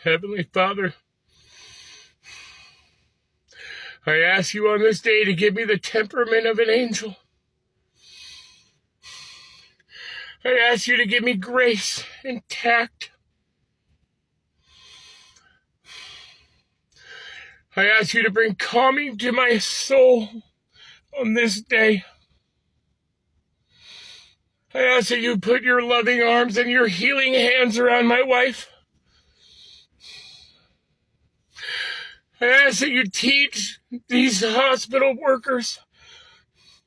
Heavenly Father, I ask you on this day to give me the temperament of an angel. I ask you to give me grace and tact. I ask you to bring calming to my soul on this day. I ask that you put your loving arms and your healing hands around my wife. I ask that you teach these hospital workers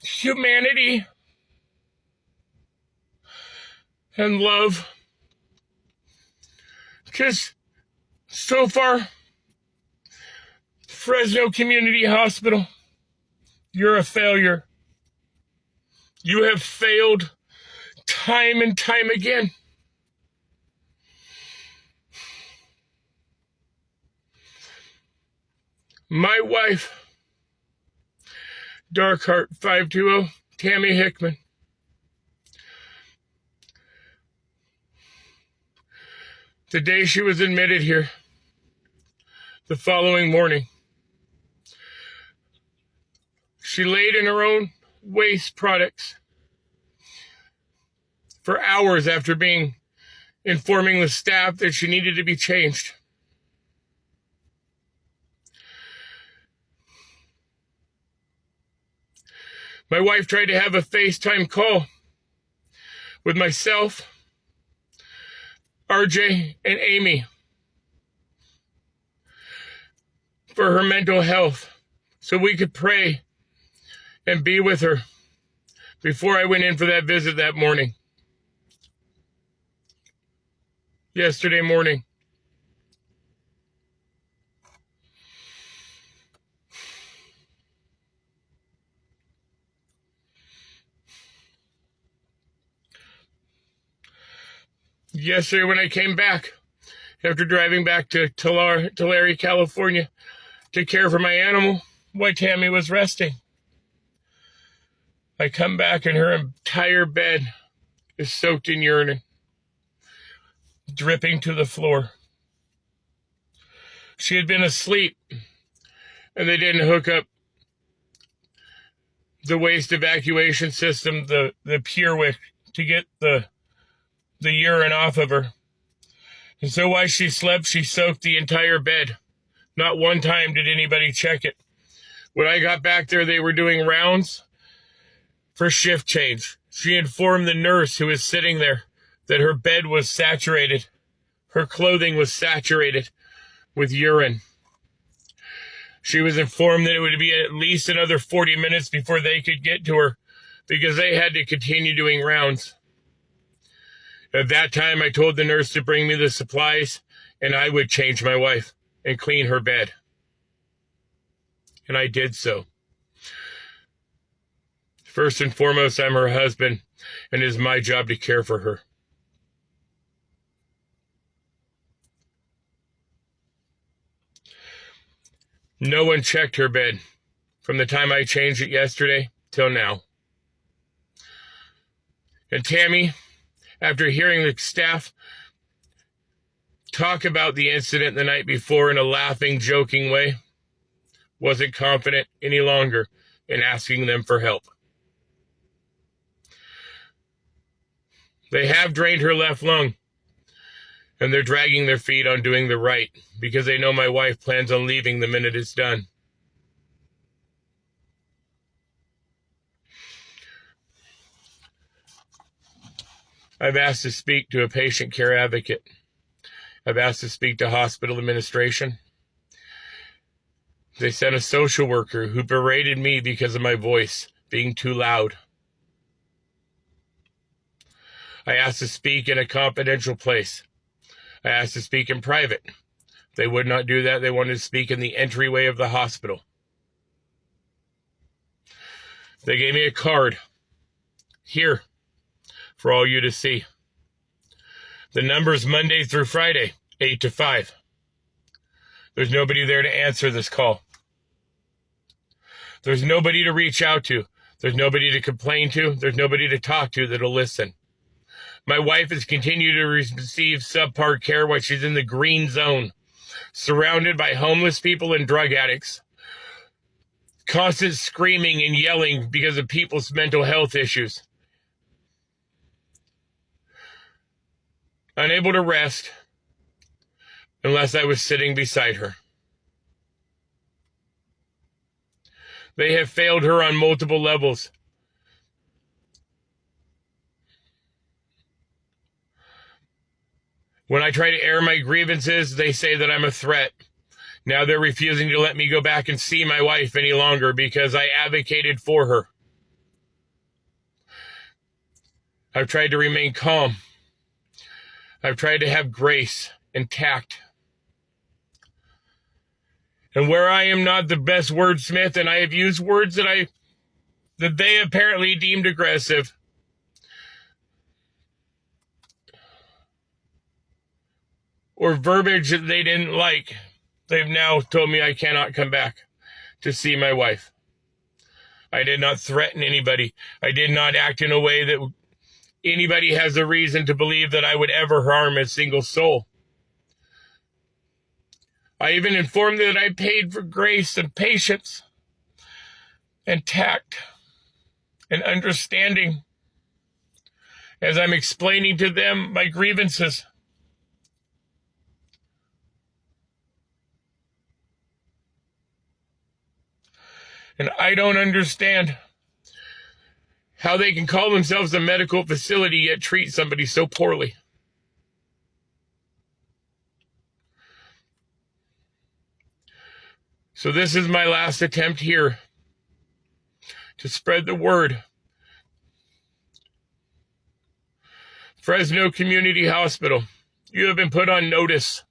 humanity and love. Because so far, Fresno Community Hospital, you're a failure. You have failed time and time again. My wife, Darkheart 520, Tammy Hickman. The day she was admitted here, the following morning, she laid in her own waste products for hours after informing the staff that she needed to be changed. My wife tried to have a FaceTime call with myself, RJ, and Amy for her mental health so we could pray and be with her before I went in for that visit that morning. Yesterday morning. Yesterday when I came back, after driving back to Tulare, California, to care for my animal while Tammy was resting, I come back and her entire bed is soaked in urine, dripping to the floor. She had been asleep, and they didn't hook up the waste evacuation system, the Purewick, to get the urine off of her. And so while she slept, she soaked the entire bed. Not one time did anybody check it. When I got back there, they were doing rounds for shift change. She informed the nurse who was sitting there that her bed was saturated. Her clothing was saturated with urine. She was informed that it would be at least another 40 minutes before they could get to her because they had to continue doing rounds. At that time, I told the nurse to bring me the supplies and I would change my wife and clean her bed. And I did so. First and foremost, I'm her husband, and it is my job to care for her. No one checked her bed from the time I changed it yesterday till now. And Tammy, after hearing the staff talk about the incident the night before in a laughing, joking way, wasn't confident any longer in asking them for help. They have drained her left lung, and they're dragging their feet on doing the right because they know my wife plans on leaving the minute it's done. I've asked to speak to a patient care advocate. I've asked to speak to hospital administration. They sent a social worker who berated me because of my voice being too loud. I asked to speak in a confidential place. I asked to speak in private. They would not do that. They wanted to speak in the entryway of the hospital. They gave me a card here for all you to see. The number's Monday through Friday, 8 to 5. There's nobody there to answer this call. There's nobody to reach out to. There's nobody to complain to. There's nobody to talk to that'll listen. My wife has continued to receive subpar care while she's in the green zone surrounded by homeless people and drug addicts, constant screaming and yelling because of people's mental health issues, unable to rest unless I was sitting beside her. They have failed her on multiple levels. When I try to air my grievances, they say that I'm a threat. Now they're refusing to let me go back and see my wife any longer because I advocated for her. I've tried to remain calm. I've tried to have grace and tact. And where I am not the best wordsmith, and I have used words that they apparently deemed aggressive, or verbiage that they didn't like, they've now told me I cannot come back to see my wife. I did not threaten anybody. I did not act in a way that anybody has a reason to believe that I would ever harm a single soul. I even informed them that I paid for grace and patience and tact and understanding as I'm explaining to them my grievances. And I don't understand how they can call themselves a medical facility yet treat somebody so poorly. So this is my last attempt here to spread the word. Fresno Community Hospital, you have been put on notice.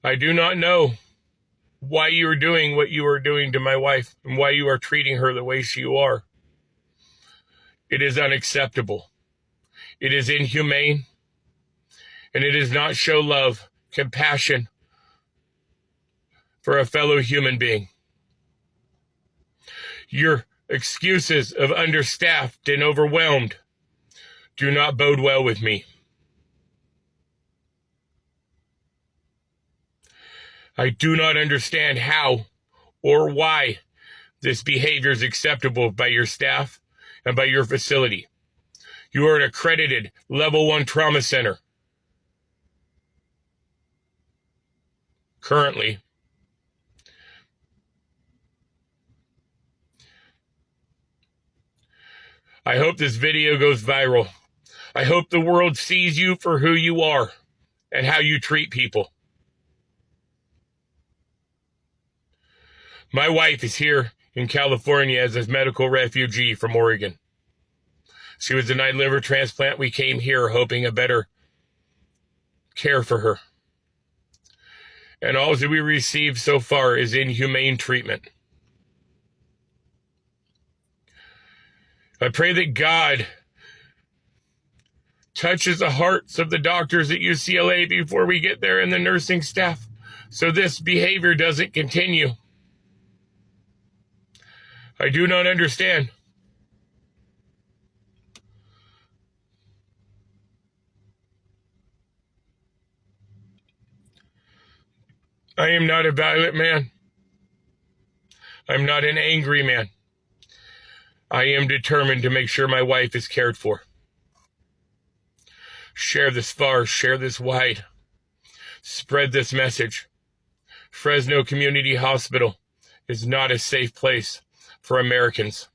I do not know why you are doing what you are doing to my wife and why you are treating her the way you are. It is unacceptable. It is inhumane, and it does not show love, compassion for a fellow human being. Your excuses of understaffed and overwhelmed do not bode well with me. I do not understand how or why this behavior is acceptable by your staff and by your facility. You are an accredited level 1 trauma center. Currently. I hope this video goes viral. I hope the world sees you for who you are and how you treat people. My wife is here in California as a medical refugee from Oregon. She was denied liver transplant. We came here hoping a better care for her. And all that we received so far is inhumane treatment. I pray that God touches the hearts of the doctors at UCLA before we get there and the nursing staff so this behavior doesn't continue. I do not understand. I am not a violent man. I'm not an angry man. I am determined to make sure my wife is cared for. Share this far, share this wide. Spread this message. Fresno Community Hospital is not a safe place for Americans.